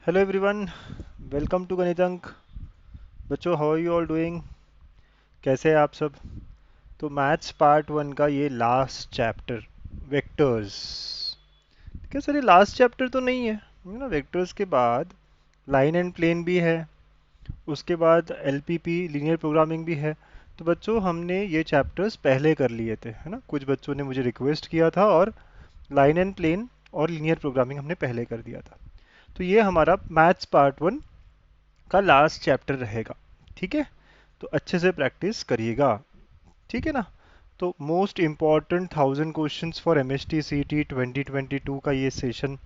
Hello everyone, welcome to Ganitank. बच्चों, how are you all doing? कैसे हैं आप सब? तो मैथ्स पार्ट वन का ये लास्ट चैप्टर, वेक्टर्स। क्या सर, ये लास्ट चैप्टर तो नहीं है ना? वेक्टर्स के बाद लाइन एंड प्लेन भी है, उसके बाद एलपीपी लीनियर प्रोग्रामिंग भी है। तो बच्चों, हमने ये चैप्टर्स पहले कर लिए थे, है ना? कुछ बच्चों ने मुझे रिक्वेस्ट किया था, और लाइन एंड प्लेन और लीनियर प्रोग्रामिंग हमने पहले कर दिया था। तो ये हमारा मैथ्स पार्ट वन का लास्ट चैप्टर रहेगा। ठीक है, तो अच्छे से प्रैक्टिस करिएगा। ठीक है ना? तो most important 1000 questions for M S T C T 2022 का ये सेशन।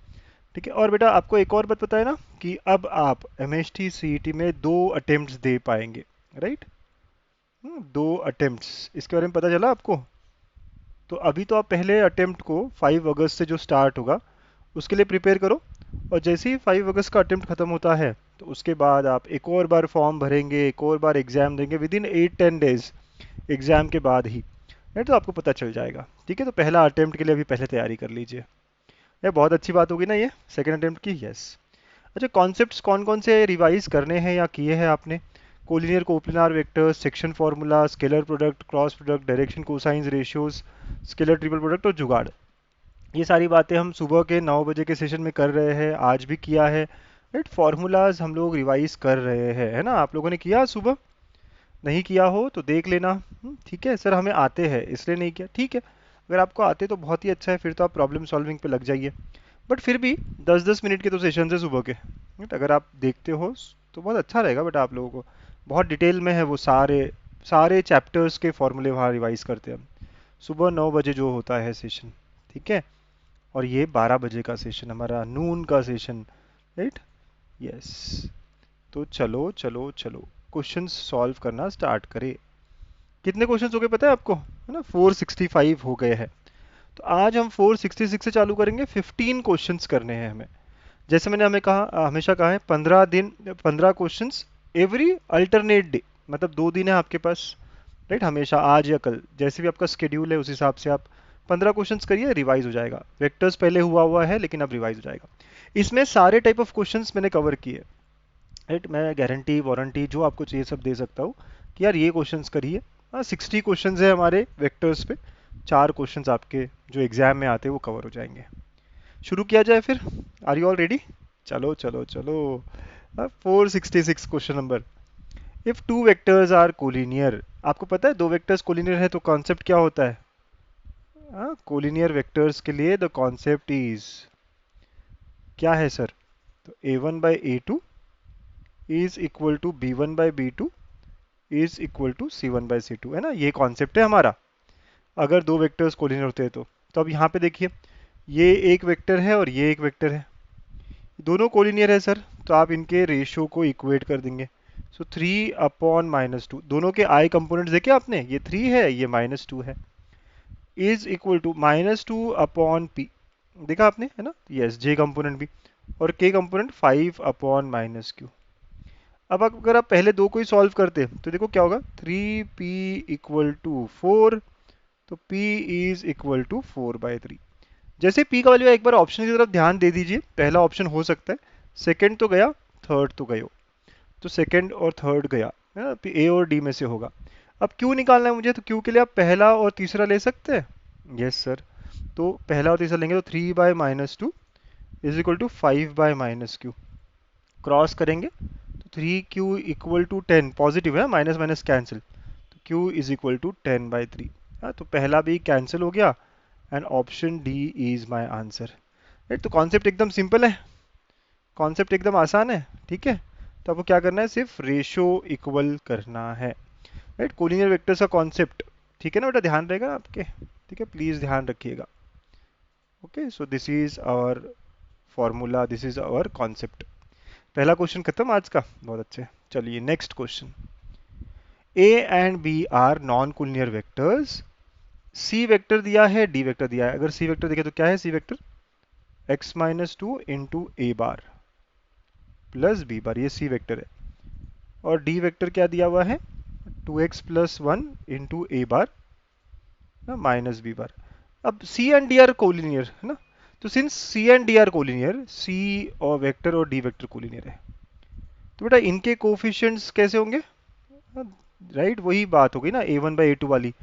ठीक है, और बेटा आपको एक और बात पता है ना, कि अब आप M S T C T में 2 अटेम्प्ट्स दे पाएंगे। राइट? 2 अटेम्प्ट्स, इसके बारे में पता चला आपको? तो अभी तो आप पहले अटेम्प्ट को 5 अगस्त से जो स्टार्ट होगा उसके लिए प्रिपेयर करो। और जैसे ही 5 अगस्त का अटेम्प्ट खत्म होता है, तो उसके बाद आप एक और बार फॉर्म भरेंगे, एक और बार एग्जाम देंगे विद इन 8-10 डेज एग्जाम के बाद ही। नहीं तो आपको पता चल जाएगा। ठीक है, तो पहला अटेम्प्ट के लिए अभी पहले तैयारी कर लीजिए। ये बहुत अच्छी बात होगी ना, ये सेकंड अटेम्प्ट की। यस। अच्छा, कॉन्सेप्ट्स कौन कौन से रिवाइज करने हैं या किए हैं आपने? Collinear coplanar vectors, section formula, scalar product, cross product, direction cosines ratios, scalar triple product और जुगाड़। ये सारी बातें हम सुबह के 9 बजे के सेशन में कर रहे हैं, आज भी किया है। राइट? फॉर्मूलाज हम लोग रिवाइज कर रहे हैं, है ना? आप लोगों ने किया सुबह? नहीं किया हो तो देख लेना। ठीक है सर, हमें आते हैं इसलिए नहीं किया। ठीक है, अगर आपको आते तो बहुत ही अच्छा है, फिर तो आप प्रॉब्लम सॉल्विंग पे लग जाइए। बट फिर भी 10-10 मिनट के तो सेशन है सुबह के। right? अगर आप देखते हो तो बहुत अच्छा रहेगा। बट आप लोगों को बहुत डिटेल में है वो सारे सारे चैप्टर्स के फॉर्मूले वहाँ रिवाइज करते हैं हम, सुबह 9 बजे जो होता है सेशन। ठीक है, और ये 12 बजे का सेशन, हमारा नून का सेशन। राइट? यस। तो चलो चलो चलो, क्वेश्चंस सॉल्व करना स्टार्ट करें। कितने क्वेश्चंस हो गए पता है आपको? है ना, 465 हो गए हैं। तो आज हम 466 से चालू करेंगे। 15 क्वेश्चंस करने हैं हमें। जैसे मैंने हमें कहा, हमेशा कहा है, 15 दिन 15 क्वेश्चंस एवरी अल्टरनेट डे। मतलब 2 दिन है आपके पास। राइट? हमेशा आज या कल, जैसे भी आपका स्केड्यूल है उस हिसाब से आप 15 क्वेश्चंस करिए, रिवाइज हो जाएगा। वेक्टर्स पहले हुआ हुआ है लेकिन अब रिवाइज हो जाएगा। इसमें सारे टाइप ऑफ क्वेश्चंस मैंने कवर किए। राइट? मैं गारंटी वारंटी जो आपको चाहिए सब दे सकता हूँ कि यार ये क्वेश्चंस करिए। हाँ, 60 क्वेश्चंस है हमारे वेक्टर्स पे। 4 क्वेश्चंस आपके जो एग्जाम में आते हैं वो कवर हो जाएंगे। शुरू किया जाए फिर। Are you all ready? चलो चलो चलो। 466 question number. If two vectors are collinear, आपको पता है दो वेक्टर्स कोलिनियर है तो कॉन्सेप्ट क्या होता है? कोलिनियर वेक्टर्स के लिए द कॉन्सेप्ट इज क्या है सर? तो a1/a2 is equal to b1/b2 is equal to c1/c2, है ना? ये कॉन्सेप्ट है हमारा, अगर दो वेक्टर्स कोलिनियर होते हैं तो। अब यहाँ पे देखिए, ये एक वेक्टर है और ये एक वेक्टर है, दोनों कोलिनियर है सर, तो आप इनके रेशियो को इक्वेट कर देंगे। सो 3/-2, दोनों के आई कंपोनेंट्स देखे आपने, ये 3 है ये -2 है, इज इक्वल टू -2/p। देखा आपने, है ना? यस, जे कंपोनेंट भी, और के कंपोनेंट 5/-q। अब अगर आप पहले दो को ही सॉल्व करते तो देखो क्या होगा, 3p इक्वल टू 4, तो p इज इक्वल टू 4/3। जैसे p का वैल्यू एक बार ऑप्शन की तरफ ध्यान दे दीजिए, पहला ऑप्शन हो सकता है, सेकंड तो गया, थर्ड तो गयो। तो सेकंड और थर्ड गया, है ना? ए और डी में से होगा। अब क्यू निकालना है मुझे, तो क्यू के लिए आप पहला और तीसरा ले सकते हैं। यस सर, तो पहला और तीसरा लेंगे तो 3/-2 is equal to 5/-q। Cross करेंगे तो 3q इक्वल टू 10, पॉजिटिव है, माइनस माइनस कैंसिल, तो q इज इक्वल टू 10/3। हाँ, तो पहला भी कैंसिल हो गया, and option D is my answer. Right? तो कॉन्सेप्ट एकदम सिंपल है, कॉन्सेप्ट एकदम आसान है। ठीक है, तो आपको क्या करना है, सिर्फ रेशो इक्वल करना है। राइट? कोलिनियर वेक्टर्स का कॉन्सेप्ट, ठीक है ना बेटा, ध्यान रहेगा ना आपके? ठीक है, प्लीज ध्यान रखिएगा। Okay, so this is our formula, this is our concept. पहला क्वेश्चन खत्म आज का, बहुत अच्छे। चलिए next question. A and B are non collinear vectors. C vector दिया है, डी वेक्टर दिया है। अगर सी वेक्टर देखे तो क्या है C vector? x-2 into A bar plus B bar, ये सी वेक्टर है। और डी वेक्टर क्या दिया हुआ है? 2x+1 into A bar minus B bar. अब C and D are collinear, है ना? तो since C and D are collinear, C और वेक्टर और डी वेक्टर कोलिनियर है, तो बेटा इनके कोफिशिएंट्स कैसे होंगे? राइट, वही बात होगी ना a1/a2 वाली।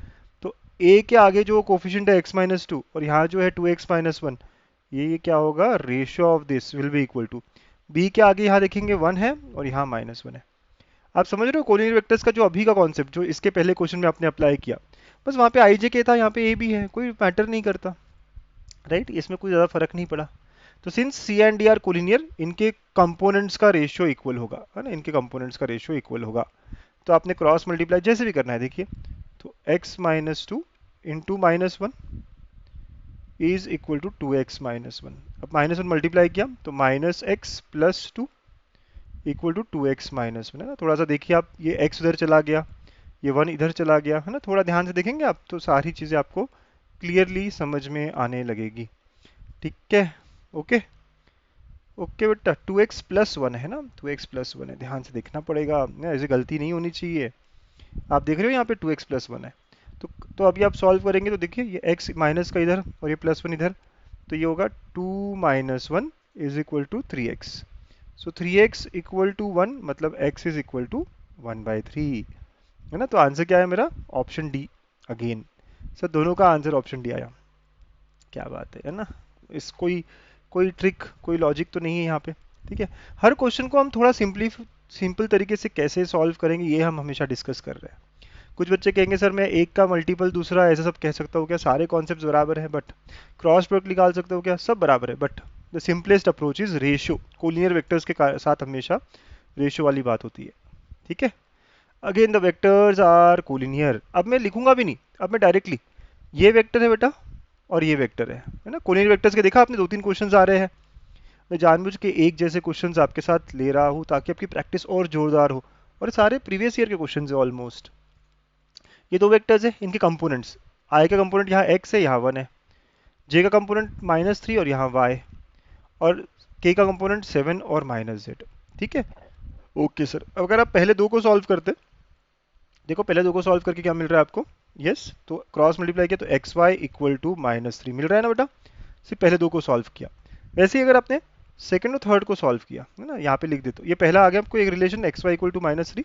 तो a के आगे जो कोफिशिएंट है x-2 और यहाँ जो है 2x-1, ये क्या होगा? Ratio of this will be equal to, b के आगे यहाँ देखेंगे 1 है और यहाँ -1 है। आप समझ रहे हो कोलिनियर वेक्टर्स का जो अभी का कॉन्सेप्ट, जो इसके पहले क्वेश्चन में आपने अप्लाई किया, बस वहाँ पे IJK था, यहाँ पे a भी है, कोई मैटर नहीं करता। राइट, इसमें कोई ज़्यादा फर्क नहीं पड़ा। तो since C and D are collinear, इनके कंपोनेंट्स का रेशियो इक्वल होगा, है ना, इनके कंपोनेंट्स का रेशियो इक्वल होगा। तो आपने क्रॉस मल्टीप्लाई जैसे भी करना है, देखिए, तो x-2 into -1 is equal to 2x-1। अब -1 मल्टीप्लाई किया तो -x+2 इक्वल टू 2x-1 है ना। थोड़ा सा देखिए आप, ये x उधर चला गया, ये 1 इधर चला गया, है ना। थोड़ा ध्यान से देखेंगे आप तो सारी चीज़ें आपको क्लियरली समझ में आने लगेगी। ठीक है, ओके ओके बेटा, 2x+1 है ना, 2x+1 है, ध्यान से देखना पड़ेगा ना, ऐसी गलती नहीं होनी चाहिए। आप देख रहे हो यहाँ पे 2x+1 है। तो अभी आप सॉल्व करेंगे तो देखिए, ये x माइनस का इधर और ये +1 इधर, तो ये होगा 2 - 1 is equal to 3x। So 3x equal to 1, मतलब x इज इक्वल टू 1/3, है ना। तो आंसर क्या है मेरा? Option D again. सर दोनों का आंसर ऑप्शन डी आया, क्या बात है ना। इस कोई ट्रिक, कोई लॉजिक तो नहीं है यहाँ पे। ठीक है, हर क्वेश्चन को हम थोड़ा सिंपल तरीके से कैसे सॉल्व करेंगे, ये हम हमेशा डिस्कस कर रहे हैं। कुछ बच्चे कहेंगे सर मैं एक का मल्टीपल दूसरा ऐसा सब कह सकता हूँ क्या? सारे कॉन्सेप्ट बराबर हैं, बट क्रॉस प्रोडक्ट निकाल सकते हो क्या? सब बराबर है, but the simplest approach is ratio. Collinear vectors के साथ हमेशा रेशियो वाली बात होती है। ठीक है, again the vectors are collinear. अब मैं लिखूंगा भी नहीं, अब मैं डायरेक्टली, ये वेक्टर है बेटा और ये वेक्टर है ना। कोलिनियर वेक्टर्स के देखा आपने 2-3 क्वेश्चंस आ रहे हैं। मैं जानबूझ के एक जैसे क्वेश्चंस आपके साथ ले रहा हूँ ताकि आपकी प्रैक्टिस और जोरदार हो, और सारे प्रीवियस ईयर के क्वेश्चंस है ऑलमोस्ट। ये दो वेक्टर्स है, इनके कंपोनेंट्स, आई का कंपोनेंट यहाँ x है, यहाँ 1 है, j का कंपोनेंट -3 और यहाँ y, और k का कंपोनेंट 7 और -z। ठीक है, ओके सर। अब अगर आप पहले दो को सॉल्व करते, देखो पहले दो को सॉल्व करके क्या मिल रहा है आपको? यस, तो क्रॉस मल्टीप्लाई किया तो xy इक्वल टू -3 मिल रहा है ना बेटा। सिर्फ पहले दो को सॉल्व किया। वैसे ही अगर आपने सेकंड और थर्ड को सॉल्व किया, है ना, यहाँ पे लिख देते हो, ये पहला आ गया आपको एक relation xy equal to -3।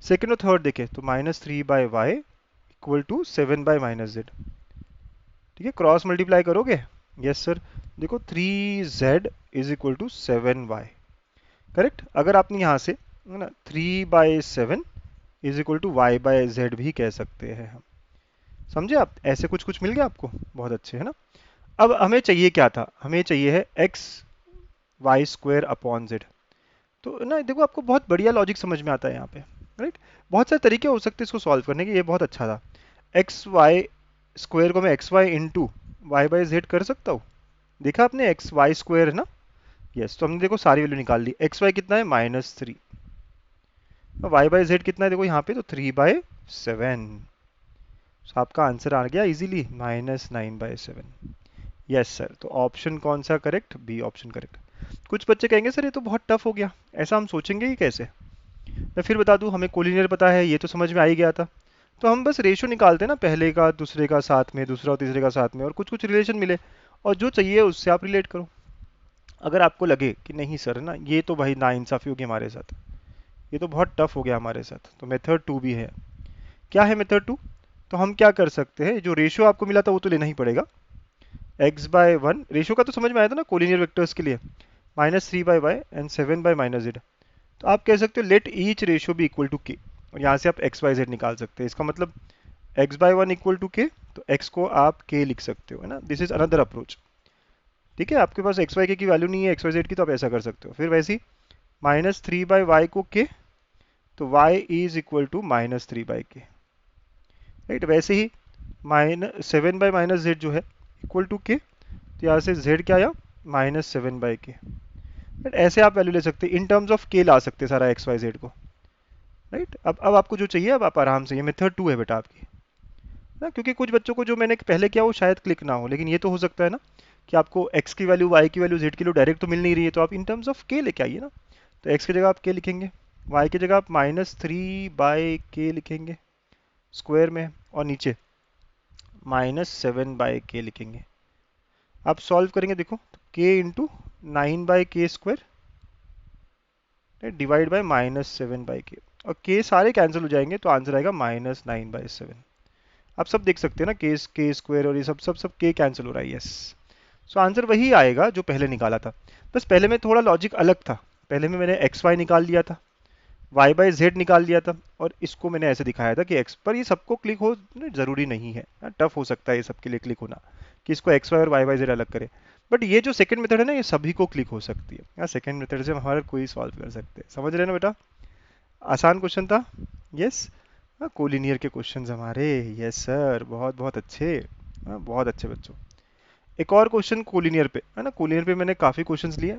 Second और थर्ड देखे तो -3/y इक्वल टू 7/-z। ठीक है, क्रॉस मल्टीप्लाई करोगे, यस सर, देखो 3z is equal to 7y। Correct, अगर आपने यहाँ से, है ना, 3/7 इज इक्वल टू y/z भी कह सकते हैं हम। समझे आप? ऐसे कुछ कुछ मिल गया आपको, बहुत अच्छे, है ना। अब हमें चाहिए क्या था? हमें चाहिए है x y² तो ना देखो, आपको बहुत बढ़िया लॉजिक समझ में आता है यहाँ पे। राइट, बहुत सारे तरीके हो सकते हैं इसको सॉल्व करने के, ये बहुत अच्छा था। xy² को मैं xy इंटू y/z कर सकता हूँ। देखा आपने, xy² है ना। यस, तो हमने देखो सारी वैल्यू निकाल ली। xy कितना है? -3। y/z कितना है? देखो यहाँ पे तो 3/7। तो आपका आंसर आ गया इजीली, -9/7। यस सर, तो ऑप्शन कौन सा करेक्ट? B option correct. कुछ बच्चे कहेंगे सर ये तो बहुत टफ हो गया, ऐसा हम सोचेंगे ही कैसे? मैं फिर बता दूं, हमें कोलिनियर पता है, ये तो समझ में आ ही गया था। तो हम बस रेशियो निकालते हैं ना, पहले का दूसरे का साथ में, दूसरा और तीसरे का साथ में, और कुछ कुछ रिलेशन मिले, और जो चाहिए उससे आप रिलेट करो। अगर आपको लगे कि नहीं सर ना, ये तो भाई नाइंसाफी होगी हमारे साथ, ये तो बहुत टफ हो गया हमारे साथ, तो मेथड 2 भी है। क्या है मेथड 2? तो हम क्या कर सकते हैं, जो रेशियो आपको मिला था वो तो लेना ही पड़ेगा। x/1 रेशियो का तो समझ में आया था ना कोलिनियर वेक्टर्स के लिए, -3/y एंड 7/-z। तो आप कह सकते हो let each ratio be equal to k, और यहाँ से आप x/z निकाल सकते हैं। इसका मतलब x/1 इक्वल टू k, तो x को आप k लिख सकते हो, है ना। This is another approach. ठीक है, आपके पास x y k की वैल्यू नहीं है, x y z की, तो आप ऐसा कर सकते हो। फिर वैसे ही -3/y को k, तो y is equal to -3/k। Right, वैसे ही -7/-z जो है इक्वल टू k, तो यहाँ से z क्या आया? -7/k। राइट, ऐसे आप वैल्यू ले सकते हैं, इन टर्म्स ऑफ k ला सकते हैं सारा x y z को। राइट, अब आपको जो चाहिए, अब आप आराम से, ये मेथड 2 है बेटा आपकी ना। क्योंकि कुछ बच्चों को जो मैंने पहले किया वो शायद क्लिक ना हो, लेकिन ये तो हो सकता है ना कि आपको x की वैल्यू, y की वैल्यू, z की वैल्यू डायरेक्ट तो मिल नहीं रही है, तो आप इन टर्म्स ऑफ k लेके आइए ना। तो x की जगह आप k लिखेंगे, y की जगह आप -3/k लिखेंगे स्क्वायर में, और नीचे -7/k लिखेंगे। आप सॉल्व करेंगे देखो तो के into 9/k² divide by -7/k, और के सारे कैंसिल हो जाएंगे तो आंसर आएगा -9/7। आप सब देख सकते हैं ना, के² और ये सब सब सब के कैंसिल हो रहा है, यस। सो आंसर वही आएगा जो पहले निकाला था, बस पहले में थोड़ा लॉजिक अलग था। पहले में मैंने एक्स वाई निकाल लिया था, वाई बाई जेड निकाल लिया था, और इसको मैंने ऐसे दिखाया था कि एक्स पर, ये सबको क्लिक हो जरूरी नहीं है, टफ हो सकता है ये सबके लिए क्लिक होना कि इसको एक्स वाई और वाई बाई जेड अलग करे। बट ये जो सेकंड मेथड है ना, ये सभी को क्लिक हो सकती है। सेकंड मेथड से हमारा कोई सॉल्व कर सकते हैं, समझ रहे हैं ना बेटा? आसान क्वेश्चन था, यस। कोलिनियर के क्वेश्चंस हमारे, यस सर, बहुत बहुत अच्छे। बहुत अच्छे बच्चों। एक और क्वेश्चन कोलिनियर पे है ना, कोलिनियर पे मैंने काफ़ी क्वेश्चंस लिए,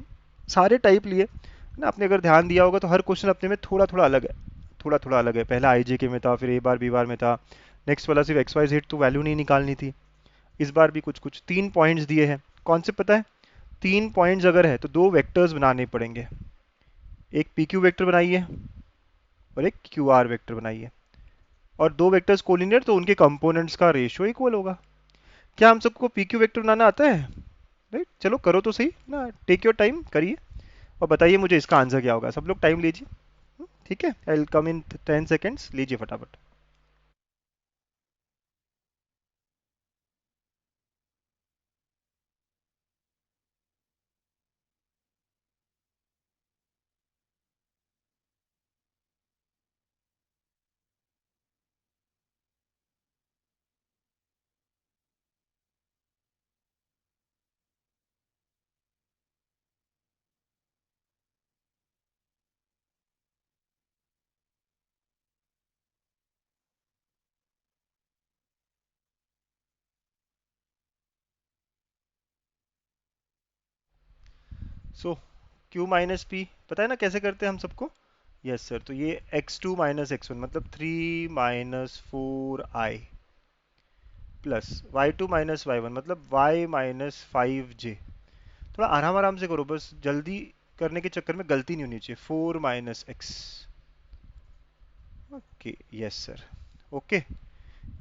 सारे टाइप लिए ना। आपने अगर ध्यान दिया होगा तो हर क्वेश्चन अपने में थोड़ा थोड़ा अलग है, थोड़ा थोड़ा अलग है। पहला आई जे के में था, फिर ए बार बी बार में था, नेक्स्ट वाला सिर्फ एक्स वाई जेड तो वैल्यू नहीं निकालनी थी। इस बार भी कुछ कुछ 3 पॉइंट्स दिए हैं। कॉन्सेप्ट पता है? 3 पॉइंट्स अगर है तो 2 वेक्टर्स बनाने पड़ेंगे। एक पी क्यू वेक्टर बनाइए और एक क्यू आर वेक्टर बनाइए, और 2 वेक्टर्स कोलिनियर तो उनके कंपोनेंट्स का रेशियो इक्वल होगा। क्या हम सबको पी क्यू वेक्टर बनाना आता है? राइट, चलो करो तो सही ना, टेक योर टाइम करिए और बताइए मुझे इसका आंसर क्या होगा। सब लोग टाइम लीजिए, ठीक है? I will come in 10 seconds, लीजिए फटाफट। सो क्यू माइनस पी पता है ना कैसे करते हैं हम सबको? यस सर, तो ये x2 माइनस x1 मतलब 3 - 4i plus y2 minus y1 मतलब y माइनस 5j। थोड़ा आराम आराम से करो, बस जल्दी करने के चक्कर में गलती नहीं होनी चाहिए। 4 - x। Okay, yes sir, okay.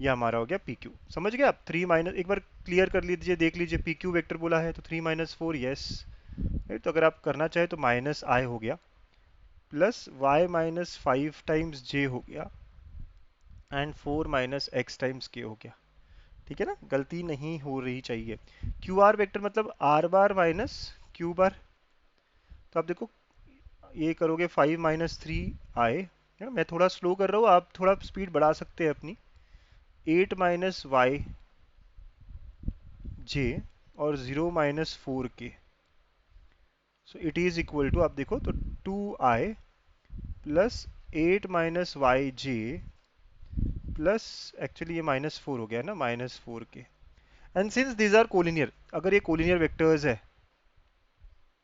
ये हमारा हो गया पी क्यू। समझ गए आप? 3 एक बार क्लियर कर लीजिए, देख लीजिए, पी क्यू वेक्टर बोला है तो 3 - 4, यस। तो अगर आप करना चाहे तो माइनस आई हो गया, प्लस वाई माइनस 5 टाइम्स जे हो गया, एंड 4 - x टाइम्स के हो गया। ठीक है ना, गलती नहीं हो रही चाहिए। क्यू आर वेक्टर मतलब are bar minus Q bar. तो आप देखो, ये करोगे 5 - 3 i है ना। मैं थोड़ा स्लो कर रहा हूँ, आप थोड़ा स्पीड बढ़ा सकते हैं अपनी। 8 - y j और 0 - 4 k। So it is equal to, आप देखो तो 2i plus 8 - y j plus, actually ये -4 हो गया ना, -4 k। And since these are collinear, अगर ये कोलिनियर वेक्टर्स है,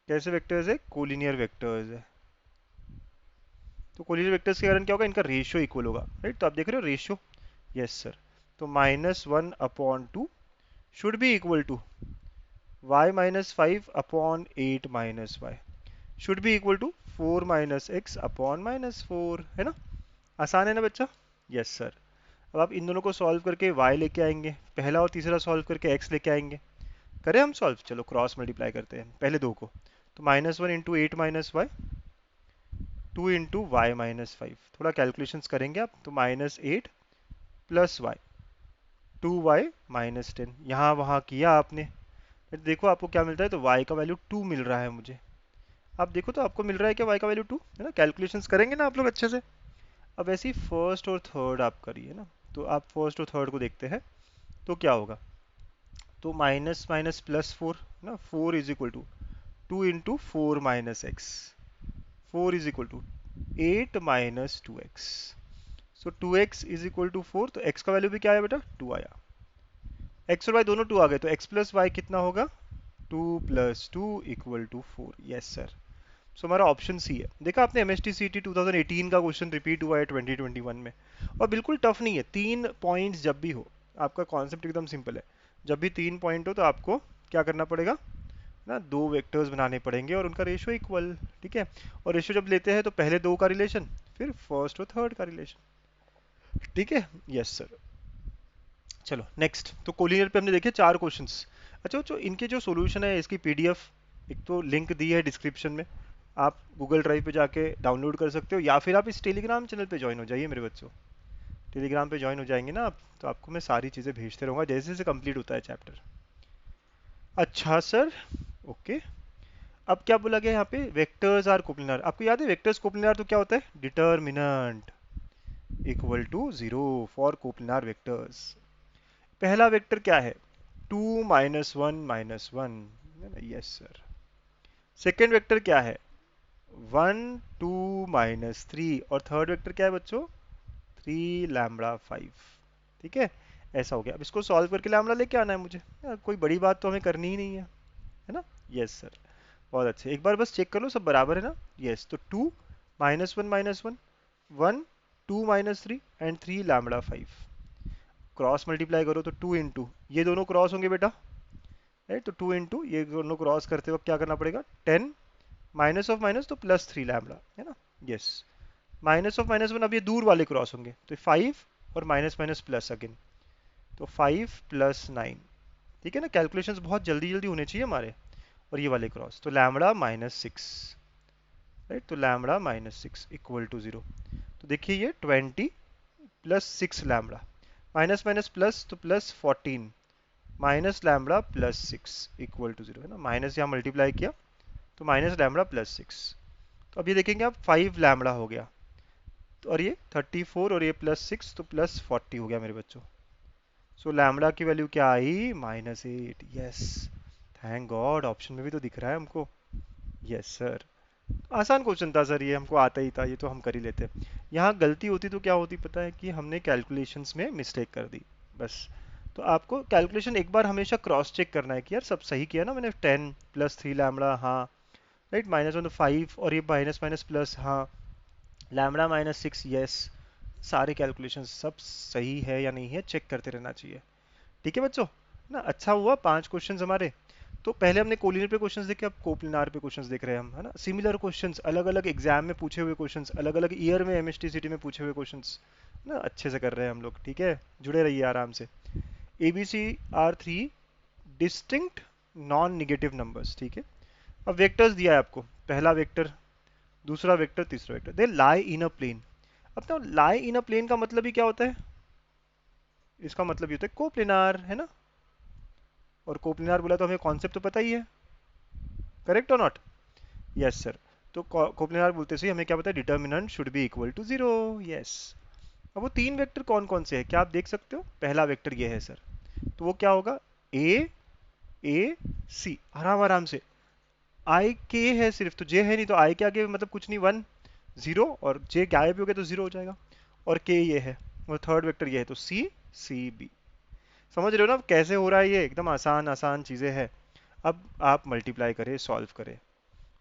कैसे वेक्टर्स है? कोलिनियर वेक्टर्स है, तो कोलिनियर वेक्टर्स के कारण क्या होगा? इनका रेशियो इक्वल होगा, राइट? तो आप देख रहे हो रेशियो, यस सर। तो -1/2 should be equal to y - 5/8 - y should be equal to 4 - x/-4 है ना। आसान है ना बच्चा? Yes sir. अब आप इन दोनों को सॉल्व करके y लेके आएंगे, पहला और तीसरा सॉल्व करके x लेके आएंगे। करें हम सॉल्व? चलो क्रॉस मल्टीप्लाई करते हैं पहले दो को। तो -1 × 8 - y, 2 × y - 5। थोड़ा कैलकुलेशंस करेंगे आप, तो -8 प्लस y, 2y - 10। यहाँ वहाँ किया आपने, फिर देखो आपको क्या मिलता है। तो y का वैल्यू 2 मिल रहा है मुझे। आप देखो तो आपको मिल रहा है क्या y का वैल्यू 2? है ना, कैलकुलेशंस करेंगे ना आप लोग अच्छे से। अब ऐसे ही फर्स्ट और थर्ड आप करिए ना। तो आप फर्स्ट और थर्ड को देखते हैं तो क्या होगा। तो माइनस माइनस प्लस 4 ना, 4 is equal to 2 × 4 - x, 4 is equal to 8 - 2x। So 2x is equal to 4, तो x का वैल्यू भी क्या आया बेटा? 2 आया। x और y दोनों 2 आ गए, तो x प्लस वाई कितना होगा? 2 + 2 = 4, यस सर। सो हमारा ऑप्शन सी है। देखा आपने, M S T C T 2018 का क्वेश्चन रिपीट हुआ है 2021 में, और बिल्कुल टफ नहीं है। 3 पॉइंट्स जब भी हो, आपका कॉन्सेप्ट एकदम सिंपल है। जब भी 3 पॉइंट हो तो आपको क्या करना पड़ेगा ना, 2 वेक्टर्स बनाने पड़ेंगे और उनका रेशियो इक्वल। ठीक है, और रेशियो जब लेते हैं तो पहले 2 का रिलेशन, फिर फर्स्ट और थर्ड का रिलेशन। ठीक है, यस सर। चलो नेक्स्ट, तो कोलिनियर पे हमने देखे 4 क्वेश्चंस। अच्छा, जो इनके जो सॉल्यूशन है इसकी पीडीएफ एक तो लिंक दी है डिस्क्रिप्शन में, आप गूगल ड्राइव पे जाके डाउनलोड कर सकते हो, या फिर आप इस टेलीग्राम चैनल पे ज्वाइन हो जाइए मेरे बच्चों। टेलीग्राम पे ज्वाइन हो जाएंगे ना आप, तो आपको मैं सारी चीज़ें भेजते रहूँगा जैसे जैसे कंप्लीट होता है चैप्टर। अच्छा सर, ओके। अब क्या बोला गया यहाँ पे, वेक्टर्स आर कोप्लिनार। आपको याद है वेक्टर्स कोप्लिनार तो क्या होता है, determinant equal to zero for coplanar vectors. पहला वेक्टर क्या है, 2 - 1 - 1, यस सर। सेकेंड वेक्टर क्या है, 1 2 - 3, और थर्ड वेक्टर क्या है बच्चों, 3 λ 5। ठीक है, ऐसा हो गया। अब इसको सॉल्व करके लैम्बडा लेके आना है मुझे, कोई बड़ी बात तो हमें करनी ही नहीं है ना। यस सर, बहुत अच्छे। एक बार बस चेक कर लो सब बराबर है ना। यस, तो 2 - 1 - 1, 1 2 - 3 एंड 3 λ 5। क्रॉस मल्टीप्लाई करो तो 2 इंटू ये दोनों क्रॉस होंगे बेटा, राइट। तो 2 इंटू ये दोनों क्रॉस करते वक्त क्या करना पड़ेगा, 10 माइनस ऑफ माइनस तो +3 λ, है ना। यस, -(-1) अब ये दूर वाले क्रॉस होंगे तो 5 और माइनस माइनस प्लस अगेन, तो 5 + 9। ठीक है ना, कैलकुलेशंस बहुत जल्दी जल्दी होने चाहिए हमारे। और ये वाले क्रॉस तो λ-6, राइट। तो λ-6 इक्वल टू 0। तो देखिए ये 20 + 6 λ, माइनस माइनस प्लस तो +14 माइनस लैम्बडा +6 इक्वल टू 0, है ना। माइनस यहाँ मल्टीप्लाई किया तो माइनस लैम्बडा +6। तो अब ये देखेंगे आप 5 लैम्बडा हो गया, तो और ये 34 और ये +6 तो +40 हो गया मेरे बच्चों। सो लैम्बडा की वैल्यू क्या आई, -8। यस, थैंक गॉड, ऑप्शन में भी तो दिख रहा है हमको। यस सर, आसान क्वेश्चन था सर, ये हमको आता ही था, ये तो हम कर ही लेते। यहाँ गलती होती तो क्या होती पता है, कि हमने कैलकुलेशंस में मिस्टेक कर दी बस। तो आपको कैलकुलेशन एक बार हमेशा क्रॉस चेक करना है कि यार सब सही किया ना मैंने, 10 + 3 लैम्बडा, हाँ राइट, -1 तो 5 और ये माइनस माइनस प्लस, हाँ, λ-6, यस। सारे कैलकुलेशन सब सही है या नहीं है चेक करते रहना चाहिए। ठीक है बच्चों ना, अच्छा हुआ 5 क्वेश्चंस हमारे। तो पहले हमने कोलिनियर पे क्वेश्चंस देखे, अब कोप्लिनार पे क्वेश्चंस देख रहे हैं हम, है ना। सिमिलर क्वेश्चंस, अलग अलग एग्जाम में पूछे हुए क्वेश्चंस, अलग अलग ईयर में एमएसटीसीटी में पूछे हुए क्वेश्चंस ना, अच्छे से कर रहे हैं हम लोग। ठीक है, जुड़े रहिए आराम से। A B C are 3 distinct non negative numbers. ठीक है, अब वेक्टर्स दिया है आपको, पहला वेक्टर, दूसरा वेक्टर, तीसरा वेक्टर, दे लाई इन अ प्लेन। अब तो लाई इन अ प्लेन का मतलब ही क्या होता है, इसका मतलब ये होता है कोप्लेनार, है ना। और कोप्लेनार बोला तो हमें कॉन्सेप्ट तो पता ही है, करेक्ट और नॉट। यस सर, तो कोप्लेनार बोलते से हमें क्या पता है, determinant should be equal to 0। Yes, अब वो तीन वेक्टर कौन कौन से हैं क्या आप देख सकते हो, पहला वेक्टर ये है सर, तो वो क्या होगा, ए सी, आराम आराम से। आई के है सिर्फ, तो जे है नहीं, तो आई के आगे मतलब कुछ नहीं, 1 0, और जे गायब हो गया तो 0 हो जाएगा। और के ये है, और थर्ड वेक्टर ये है, तो सी सी बी। समझ रहे हो ना कैसे हो रहा है, ये एकदम आसान आसान चीजें हैं। अब आप मल्टीप्लाई करें, सॉल्व करें,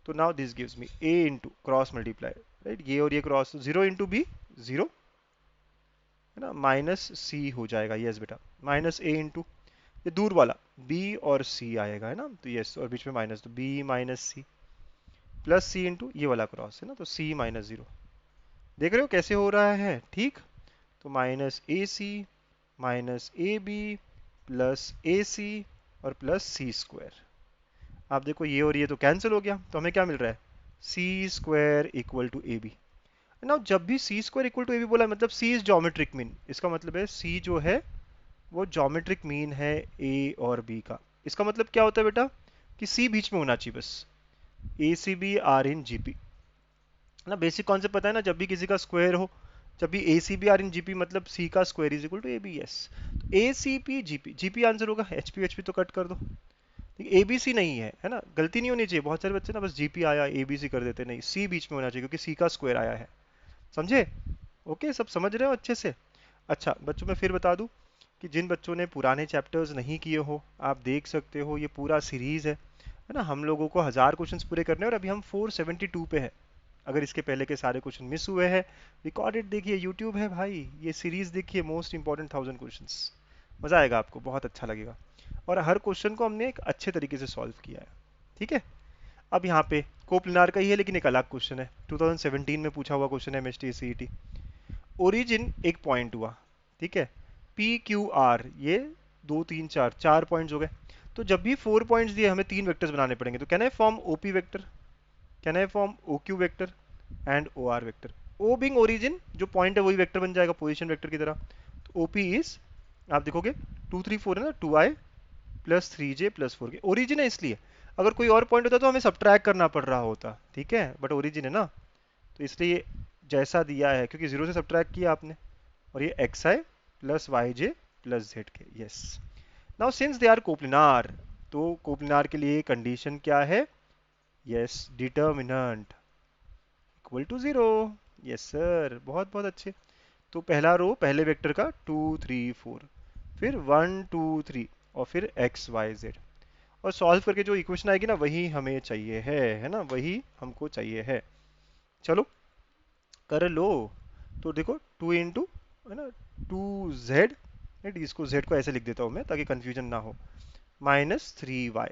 तो now this gives me A into cross multiply, right, ये और ये क्रॉस, 0 इंटू बी 0, है ना, माइनस सी हो जाएगा। यस बेटा, माइनस ए इंटू ये दूर वाला बी और सी आएगा, है ना, तो यस, और बीच में माइनस, तो बी माइनस सी, प्लस सी इंटू ये वाला क्रॉस, है ना, तो सी -0। देख रहे हो कैसे हो रहा है, ठीक। तो minus A C minus A B plus A C और प्लस सी स्क्वायर। आप देखो ये और ये तो कैंसिल हो गया, तो हमें क्या मिल रहा है, C square equal to A B. ना, जब भी C square equal to A B बोला मतलब सी इज ज्योमेट्रिक मीन, इसका मतलब है सी जो है वो ज्योमेट्रिक मीन है ए और बी का। इसका मतलब क्या होता है बेटा, कि सी बीच में होना चाहिए बस, A C B are in G P ना। बेसिक कॉन्सेप्ट पता है ना, जब भी किसी का स्क्वायर हो, जब भी A C B are in G P मतलब सी का square is equal to A B. Yes, तो A C P G P, G P answer होगा, एच पी तो कट कर दो, ए बी सी नहीं है, है ना, गलती नहीं होनी चाहिए। बहुत सारे बच्चे ना बस जी पी आया ए बी सी कर देते, नहीं, सी बीच में होना चाहिए क्योंकि सी का स्क्वायर आया है, समझे। ओके, सब समझ रहे हो अच्छे से। अच्छा बच्चों, मैं फिर बता दूं कि जिन बच्चों ने पुराने चैप्टर्स नहीं किए हो, आप देख सकते हो ये पूरा सीरीज है ना। हम लोगों को 1000 क्वेश्चंस पूरे करने हैं और अभी हम 472 पे है। अगर इसके पहले के सारे क्वेश्चन मिस हुए हैं, रिकॉर्डेड देखिए, यूट्यूब है भाई, ये सीरीज देखिए, मोस्ट इंपॉर्टेंट 1000 क्वेश्चंस। मजा आएगा आपको, बहुत अच्छा लगेगा। और हर क्वेश्चन को हमने एक अच्छे तरीके से सॉल्व किया है। ठीक है, अब यहाँ पे कोप्लिनार का ही है लेकिन एक अलग क्वेश्चन है, 2017 में पूछा हुआ क्वेश्चन है एमएसटी सीईटी। ओरिजिन एक पॉइंट हुआ, ठीक है, पी क्यू आर, ये 2 3 4 4 पॉइंट्स हो गए। तो जब भी 4 पॉइंट्स दिए हमें 3 वेक्टर्स बनाने पड़ेंगे। तो can I form OP vector, can I form OQ vector and O R vector. O being origin, जो पॉइंट है वही वेक्टर बन जाएगा पोजीशन वेक्टर की तरह। तो ओपी इज, आप देखोगे 2 3 4 है ना, 2i plus 3j plus 4k। Origin है इसलिए, अगर कोई और पॉइंट होता तो हमें सब्ट्रैक्ट करना पड़ रहा होता, ठीक है, बट ओरिजिन है ना, तो इसलिए जैसा दिया है, क्योंकि जीरो से सब्ट्रैक्ट किया आपने, और ये xi plus yj plus zk। Yes, now since they are coplanar, तो कोप्लिनार के लिए कंडीशन क्या है? Yes, determinant equal to zero. Yes sir, बहुत बहुत अच्छे। तो पहला रो पहले वेक्टर का 2 3 4, फिर 1 2 3, और फिर x y z, और सॉल्व करके जो इक्वेशन आएगी ना वही हमें चाहिए है ना, वही हमको चाहिए है। चलो कर लो। तो देखो 2 इंटू, है ना, 2z, इसको z को ऐसे लिख देता हूँ मैं ताकि कंफ्यूजन ना हो, minus 3y,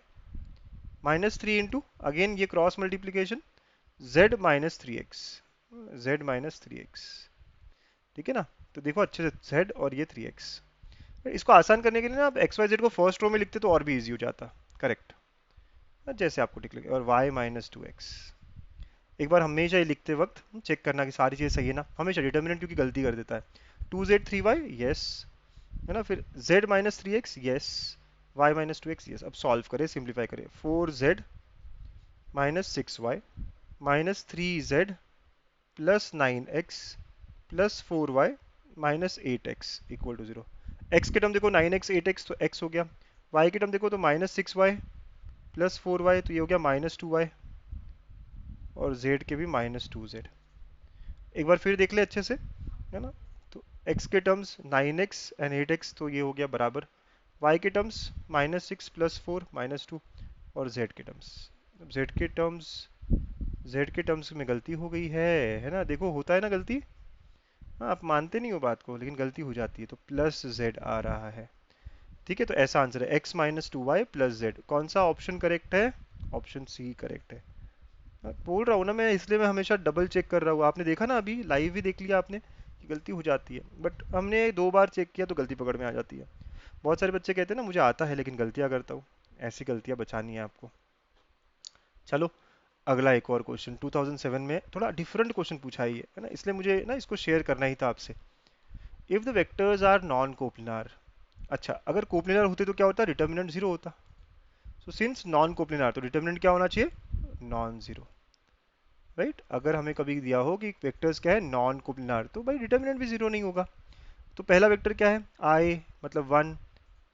minus 3 into, again ये cross multiplication, z minus 3x, z minus 3x, ठीक है ना। तो देखो अच्छे से z और ये 3x, इसको आसान करने के लिए ना आप एक्स वाई जेड को फर्स्ट रो में लिखते तो और भी इजी हो जाता। करेक्ट, जैसे आपको ठीक लगे, और y माइनस 2x। एक बार हमेशा ये लिखते वक्त चेक करना कि सारी चीज़ें सही है ना, हमेशा डिटर्मिनेंट क्योंकि गलती कर देता है। 2z 3y, यस, है ना, फिर z minus 3x, yes, y minus 2x, yes. अब सॉल्व करें, सिंप्लीफाई करें, 4z minus 6y minus 3z plus 9x plus 4y minus 8x equal to zero. x के टर्म देखो 9x 8x, तो x हो गया। y के टर्म देखो तो माइनस 6y प्लस 4y, तो ये हो गया माइनस 2y, और z के भी माइनस 2z। एक बार फिर देख ले अच्छे से, है ना। तो x के टर्म्स 9x एंड 8x, तो ये हो गया बराबर। y के टर्म्स माइनस 6 प्लस 4 माइनस 2, और z के टर्म्स, z के टर्म्स में गलती हो गई है ना, देखो होता है ना गलती। हाँ, आप मानते नहीं हो बात को, लेकिन गलती हो जाती है, तो प्लस z आ रहा है, ठीक है। तो ऐसा आंसर है x minus 2y plus z। कौन सा ऑप्शन करेक्ट है? ऑप्शन सी करेक्ट है। बोल रहा हूँ ना मैं, इसलिए मैं हमेशा डबल चेक कर रहा हूँ। आपने देखा ना, अभी लाइव ही देख लिया आपने कि गलती हो जाती है, बट हमने 2 बार चेक किया तो गलती पकड़ में आ जाती है। बहुत सारे बच्चे कहते हैं ना मुझे आता है लेकिन गलतियाँ करता हूँ, ऐसी गलतियाँ बचानी है आपको। चलो अगला एक और क्वेश्चन, 2007 में थोड़ा डिफरेंट क्वेश्चन पूछा है ये, है ना, इसलिए मुझे ना इसको शेयर करना ही था आपसे। If the vectors are non coplanar, अच्छा अगर कोप्लिनार होते तो क्या होता? डिटर्मिनेंट जीरो होता। सो सिंस नॉन कोप्लिनार, तो डिटर्मिनेंट क्या होना चाहिए? Non zero, right. अगर हमें कभी दिया हो कि वेक्टर्स क्या है, नॉन कोप्लिनार, तो भाई डिटर्मिनेंट भी जीरो नहीं होगा। तो पहला वेक्टर क्या है? आई मतलब 1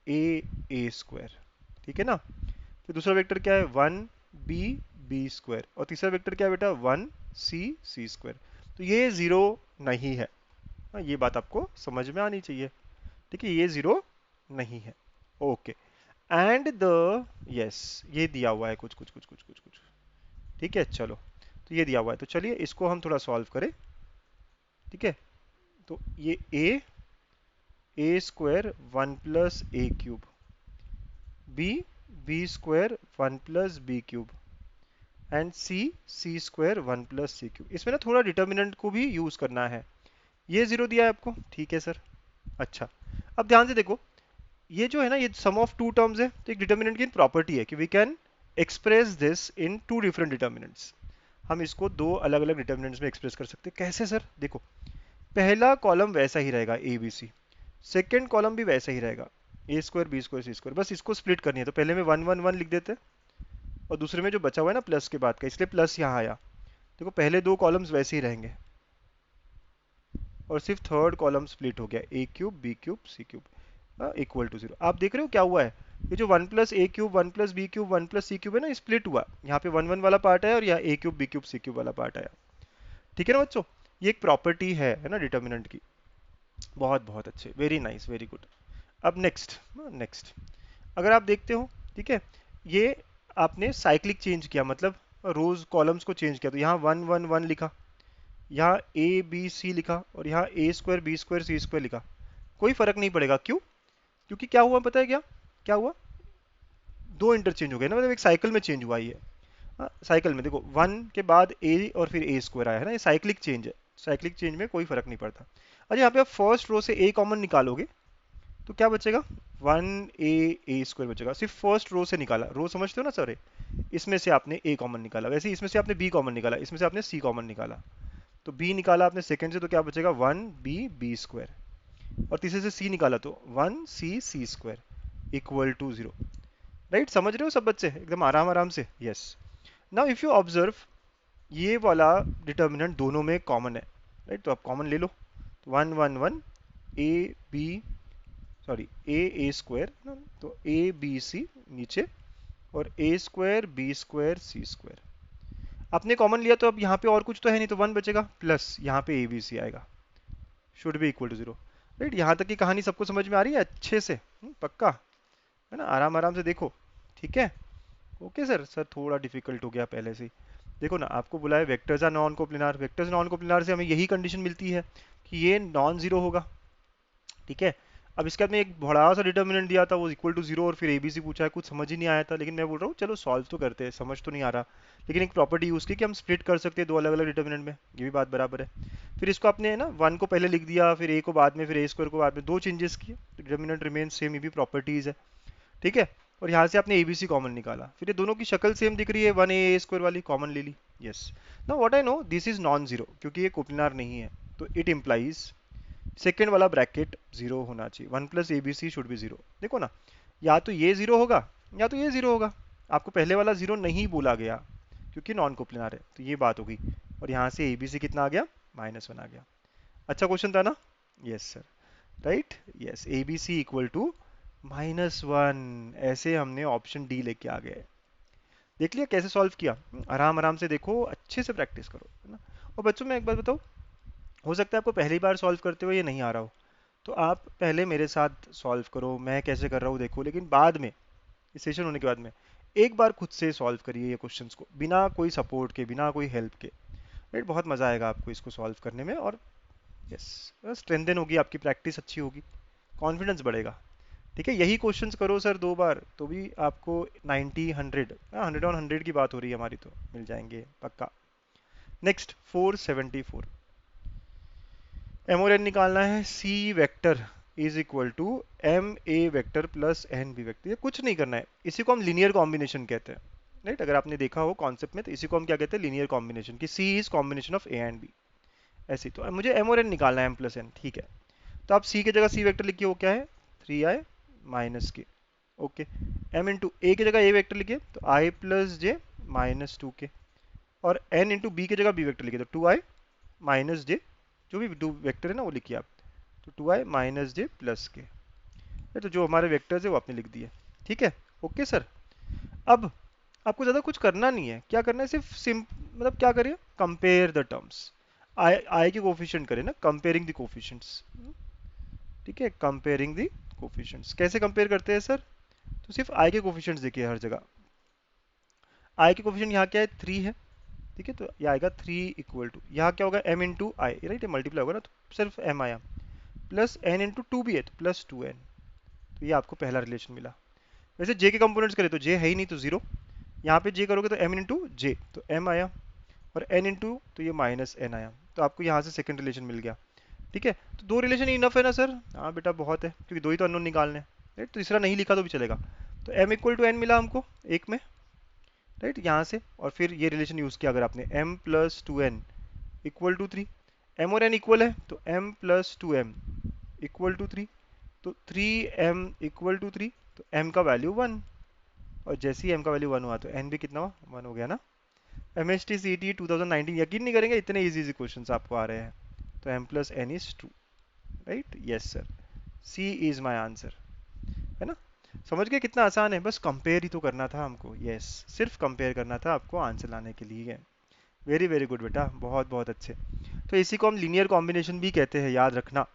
ए स्क्वायर, ठीक है ना। फिर दूसरा वेक्टर क्या है? 1 बी बी स्क्वायर, और तीसरा वेक्टर क्या है बेटा? 1 सी स्क्वायर। तो ये जीरो नहीं है। हाँ, ये बात आपको समझ में आनी चाहिए, ठीक है, ये जीरो नहीं है। ओके, एंड द, यस, ये दिया हुआ है कुछ कुछ कुछ कुछ कुछ कुछ, ठीक है। चलो, तो ये दिया हुआ है, तो चलिए इसको हम थोड़ा सॉल्व करें, ठीक है। तो ये A square 1 plus A cube, B B square 1 plus B cube, and C square 1 plus C cube. इसमें ना थोड़ा डिटर्मिनेंट को भी यूज करना है। ये जीरो दिया है आपको, ठीक है सर। अच्छा, अब ध्यान से देखो, ये जो है ना, ये सम ऑफ टू टर्म्स है, तो एक डिटर्मिनेंट की प्रॉपर्टी है कि we can express this in two different determinants. हम इसको दो अलग अलग डिटर्मिनेंट्स में एक्सप्रेस कर सकते हैं। कैसे सर? देखो, पहला कॉलम वैसा ही रहेगा A B C, second column भी वैसा ही रहेगा A square B square C square, बस इसको स्प्लिट करनी है। तो पहले में 1 1 1 लिख देते हैं, और दूसरे में जो बचा हुआ है ना प्लस के बाद का, इसलिए प्लस यहाँ आया। देखो पहले दो कॉलम्स वैसे ही रहेंगे, और सिर्फ थर्ड कॉलम स्प्लिट हो गया, A cube B cube C cube equal to zero. आप देख रहे हो क्या हुआ है? ये जो 1 plus A cube 1 plus B cube 1 plus C cube है ना, स्प्लिट हुआ। यहाँ पे 1 1 वाला पार्ट आया, और यहाँ ए cube B cube C cube वाला पार्ट आया, ठीक है ना बच्चों। ये एक प्रॉपर्टी है ना डिटर्मिनेंट की। बहुत बहुत अच्छे, वेरी नाइस, वेरी गुड। अब नेक्स्ट, नेक्स्ट अगर आप देखते हो, ठीक है, ये आपने साइक्लिक चेंज किया, मतलब रोज कॉलम्स को चेंज किया, तो यहाँ 1 1 1 लिखा, यहाँ ए बी सी लिखा, और यहाँ ए square B square C square लिखा। कोई फर्क नहीं पड़ेगा, क्यों? क्योंकि क्या हुआ पता है क्या? क्या हुआ? दो इंटरचेंज हो गए ना, मतलब एक साइकिल में चेंज हुआ ये। साइकिल में देखो 1 के बाद ए और फिर ए स्क्वायर आया है ना, ये साइक्लिक चेंज है। साइक्लिक चेंज में कोई फर्क नहीं पड़ता। अच्छा, यहाँ पे आप फर्स्ट रो से ए कॉमन निकालोगे, तो क्या बचेगा, 1a स्क्वायर बचेगा। सिर्फ फर्स्ट रो से निकाला, रो समझते हो ना सर, इसमें से आपने a कॉमन निकाला, वैसे ही इसमें से आपने b कॉमन निकाला, इसमें से आपने c कॉमन निकाला, तो b निकाला आपने सेकंड से, तो क्या बचेगा 1b स्क्वायर, और तीसरे से c निकाला तो 1c square equal to 0। Right, समझ रहे हो सब बच्चे एकदम आराम आराम से। Yes, now if you observe, ये वाला डिटर्मिनेंट दोनों में कॉमन है। राइट, तो आप कॉमन ले लो, तो 1 1 1 A B, sorry A square, तो ए बी सी नीचे, और A square B square C square आपने कॉमन लिया, तो अब यहाँ पे और कुछ तो है नहीं, तो 1 बचेगा, प्लस यहाँ पे ए बी सी आएगा, should be equal to 0। Right, यहाँ तक की कहानी सबको समझ में आ रही है अच्छे से? पक्का है ना, आराम आराम से देखो, ठीक है। ओके सर, सर थोड़ा डिफिकल्ट हो गया पहले से ही। देखो ना, आपको बुलाया vectors are non coplanar, vectors non coplanar से हमें यही कंडीशन मिलती है कि ये नॉन जीरो होगा, ठीक है। अब इसके बाद में एक बड़ा सा डिटर्मिनेंट दिया था, वो इक्वल टू 0, और फिर एबीसी पूछा है, कुछ समझ ही नहीं आया था, लेकिन मैं बोल रहा हूँ चलो सॉल्व तो करते हैं, समझ तो नहीं आ रहा, लेकिन एक प्रॉपर्टी यूज की कि हम स्प्लिट कर सकते हैं दो अलग अलग डिटर्मिनेंट में, ये भी बात बराबर है। फिर इसको आपने ना 1 को पहले लिख दिया, फिर ए को बाद में, फिर ए स्क्वायर को बाद में, दो चेंजेस किए, डिटर्मिनेंट रिमेन सेम, ये भी प्रॉपर्टीज है, ठीक है। और यहाँ से आपने एबीसी कॉमन निकाला, फिर ये दोनों की शक्ल सेम दिख रही है, 1a स्क्वायर वाली कॉमन ले ली। Yes, now what I know, this is non zero, क्योंकि ये कोप्लेनार नहीं है, तो इट इम्प्लाइज सेकेंड वाला ब्रैकेट जीरो होना चाहिए, 1 plus A B C should be zero. देखो ना, या तो ये जीरो होगा या तो ये जीरो होगा, आपको पहले वाला जीरो नहीं बोला गया क्योंकि नॉन कोप्लेनार है, तो ये बात होगी। और यहाँ से ए बी सी कितना आ गया, -1 आ गया। अच्छा क्वेश्चन था ना? Yes sir, right, yes, A B C equal to -1, ऐसे हमने ऑप्शन डी लेके आ गए। देख लिया कैसे सॉल्व किया, आराम आराम से देखो, अच्छे से प्रैक्टिस करो, है ना। और बच्चों मैं एक बात बताऊँ, हो सकता है आपको पहली बार सॉल्व करते हुए ये नहीं आ रहा हो, तो आप पहले मेरे साथ सॉल्व करो, मैं कैसे कर रहा हूँ देखो, लेकिन बाद में, इस सेशन होने के बाद में एक बार खुद से सॉल्व करिए ये क्वेश्चंस को, बिना कोई सपोर्ट के, बिना कोई हेल्प के। राइट, बहुत मजा आएगा आपको इसको सॉल्व करने में, और यस, स्ट्रेंथन होगी आपकी, प्रैक्टिस अच्छी होगी, कॉन्फिडेंस बढ़ेगा, ठीक है। यही क्वेश्चंस करो सर 2 बार, तो भी आपको 90 100, 100 ऑन 100 की बात हो रही है हमारी, तो मिल जाएंगे पक्का। नेक्स्ट 474, एम और एन निकालना है, C vector is equal to M A vector plus N B vector. ये कुछ नहीं करना है, इसी को हम लीनियर कॉम्बिनेशन कहते हैं। राइट, अगर आपने देखा हो कॉन्सेप्ट में, तो इसी को हम क्या कहते हैं, लीनियर कॉम्बिनेशन, कि C is combination of A and B. ऐसे तो मुझे एम और एन निकालना है, एम प्लस एन, ठीक है। तो आप सी की जगह सी वेक्टर लिखिए, वो क्या है 3i माइनस के, ओके। एम इंटू ए की जगह ए वेक्टर लिखिए, तो आई प्लस जे -2k, और एन इंटू बी की जगह बी वेक्टर लिखिए, तो 2i माइनस जे, जो भी दो वेक्टर है ना वो लिखिए आप, तो 2i माइनस जे प्लस के, ये तो जो हमारे वेक्टर्स है वो आपने लिख दिए, ठीक है। ओके सर, अब आपको ज़्यादा कुछ करना नहीं है, क्या करना है, सिर्फ मतलब क्या करिए, कंपेयर द टर्म्स, आई के कोफिशिएंट करें ना, कंपेयरिंग द कोफिशिएंट्स, ठीक है, कंपेयरिंग द कोफिशिएंट्स। कैसे कंपेयर करते हैं सर, तो सिर्फ आई के कोफिशिएंट्स देखिए हर जगह, आई के कोफिशिएंट यहाँ क्या है 3 है, ठीक है, तो ये आएगा 3 इक्वल टू, यहाँ क्या होगा m इंटू आई, राइट, ये मल्टीप्लाई होगा ना, तो सिर्फ m आया, प्लस n इंटू 2 भी है, तो प्लस 2n, तो ये आपको पहला रिलेशन मिला। वैसे j के कंपोनेंट्स करें तो j है ही नहीं, तो 0, यहाँ पे j करोगे तो m इंटू j, तो m आया, और n इंटू, तो ये माइनस n आया, तो आपको यहाँ से सेकंड रिलेशन मिल गया, ठीक है। तो दो रिलेशन इनफ है ना सर? हाँ बेटा बहुत है, क्योंकि दो ही तो अननोन निकालने हैं, राइट, तो तीसरा नहीं लिखा तो भी चलेगा। तो m इक्वल टू n मिला हमको एक में, राइट, यहाँ से, और फिर ये रिलेशन यूज किया अगर आपने, m plus 2n equal to 3, m और n इक्वल है, तो m plus 2m equal to 3, तो 3m इक्वल टू 3, तो m का वैल्यू 1, और जैसे ही m का वैल्यू 1 हुआ तो n भी कितना हुआ, 1 हो गया ना। MST CET 2019, यकीन नहीं करेंगे इतने इजी इजी क्वेश्चंस आपको आ रहे हैं। तो m plus n is 2, right, yes sir, C is my answer, है ना। समझ गए कितना आसान है, बस कंपेयर ही तो करना था हमको, यस, सिर्फ कंपेयर करना था आपको आंसर लाने के लिए। वेरी वेरी गुड बेटा, बहुत बहुत अच्छे। तो इसी को हम लीनियर कॉम्बिनेशन भी कहते हैं, याद रखना,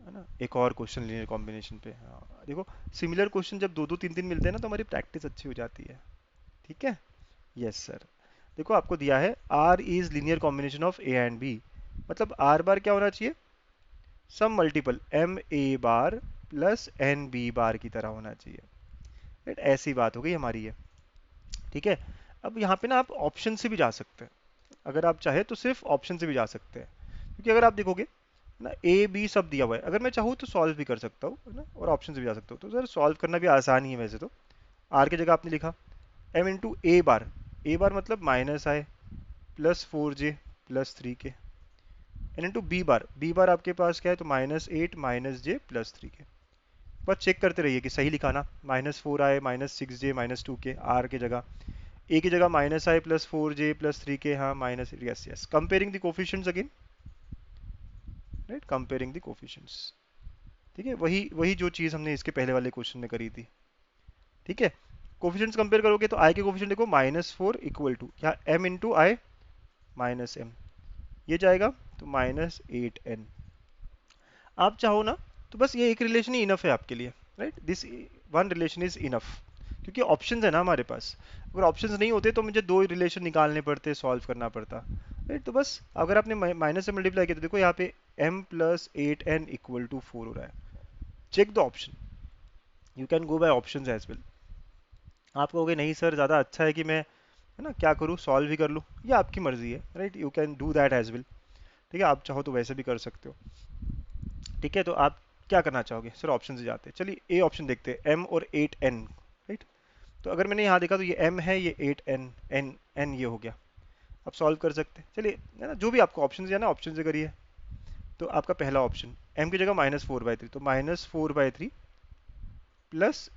है ना। एक और क्वेश्चन लीनियर कॉम्बिनेशन पे, हाँ देखो, सिमिलर क्वेश्चन जब दो दो तीन तीन मिलते हैं ना, तो हमारी प्रैक्टिस अच्छी हो जाती है, ठीक है। यस सर, देखो आपको दिया है R is linear combination of A and B, मतलब R बार क्या होना चाहिए, some multiple M A bar plus N B bar की तरह होना चाहिए, राइट, ऐसी बात हो गई हमारी ये, ठीक है। अब यहाँ पे ना आप ऑप्शन से भी जा सकते हैं, अगर आप चाहे तो सिर्फ ऑप्शन से भी जा सकते हैं, क्योंकि अगर आप देखोगे ना ए बी सब दिया हुआ है, अगर मैं चाहूँ तो सॉल्व भी कर सकता हूँ, है ना, और ऑप्शन से भी जा सकता हूँ। तो सर सॉल्व करना भी आसान ही है वैसे तो। आर की जगह आपने लिखा एम इंटू ए बार मतलब minus I plus 4j plus 3k, N into B bar आपके पास क्या है, तो -8 -j प्लस 3k। बस चेक करते रहिए कि सही लिखाना, -4i -6j -2k आर की जगह, ए की जगह -i plus 4j plus 3k, हाँ minus, yes yes, comparing the coefficients again, right, comparing the coefficients. ठीक है, वही वही जो चीज़ हमने इसके पहले वाले क्वेश्चन में करी थी। ठीक है, कोफिशिएंट्स कंपेयर करोगे तो आई के कोफिशिएंट देखो -4 इक्वल टू क्या, m इंटू आई माइनस एम, ये जाएगा तो -8n। आप चाहो ना तो बस ये एक रिलेशन ही इनफ है आपके लिए, right, this one relation is enough, क्योंकि ऑप्शंस है ना हमारे पास। अगर ऑप्शंस नहीं होते तो मुझे दो रिलेशन निकालने पड़ते, सॉल्व करना पड़ता, राइट। तो बस अगर आपने माइनस से मल्टीप्लाई किया तो देखो यहाँ पे m plus 8n equal to 4 हो रहा है। Check the option, you can go by options as well. आप कहोगे नहीं सर ज़्यादा अच्छा है कि मैं, है ना, क्या करूँ, सॉल्व भी कर लूँ, ये आपकी मर्जी है, right, you can do that as well. ठीक है, आप चाहो तो वैसे भी कर सकते हो। ठीक है, तो आप क्या करना चाहोगे, सर ऑप्शन से जाते हैं, चलिए ए ऑप्शन देखते हैं, m और 8n, राइट। तो अगर मैंने यहाँ देखा तो ये m है, ये 8n, n ये हो गया। आप सॉल्व कर सकते हैं, चलिए, है ना, जो भी आपको ऑप्शन दिया ना ऑप्शन से करिए। तो आपका पहला ऑप्शन m की जगह -4/3, तो -4/3 प्लस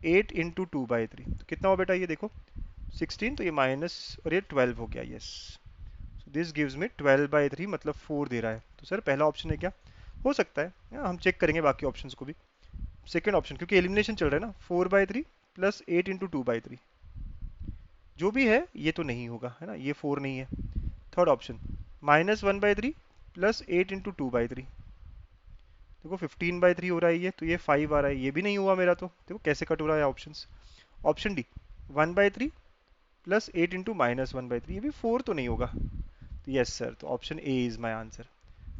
8 इंटू 2/3, तो कितना हो बेटा, ये देखो 16, तो ये माइनस और ये 12 हो गया, यस। दिस गिव्स मी 12/3 मतलब 4 दे रहा है। तो सर पहला ऑप्शन है क्या, हो सकता है, हम चेक करेंगे बाकी ऑप्शंस को भी। सेकंड ऑप्शन, क्योंकि एलिमिनेशन चल रहा है ना, 4/3 प्लस 8 इंटू 2/3, जो भी है ये तो नहीं होगा, है ना, ये 4 नहीं है। थर्ड ऑप्शन -1/3 प्लस 8 इंटू 2/3, देखो 15/3 हो रहा है ये, तो ये 5 आ रहा है, ये भी नहीं हुआ मेरा, तो देखो कैसे कट हो रहा है options. Option D 1/3 plus 8 into -1/3, ये भी 4 तो नहीं होगा, तो यस सर, तो option A is my answer,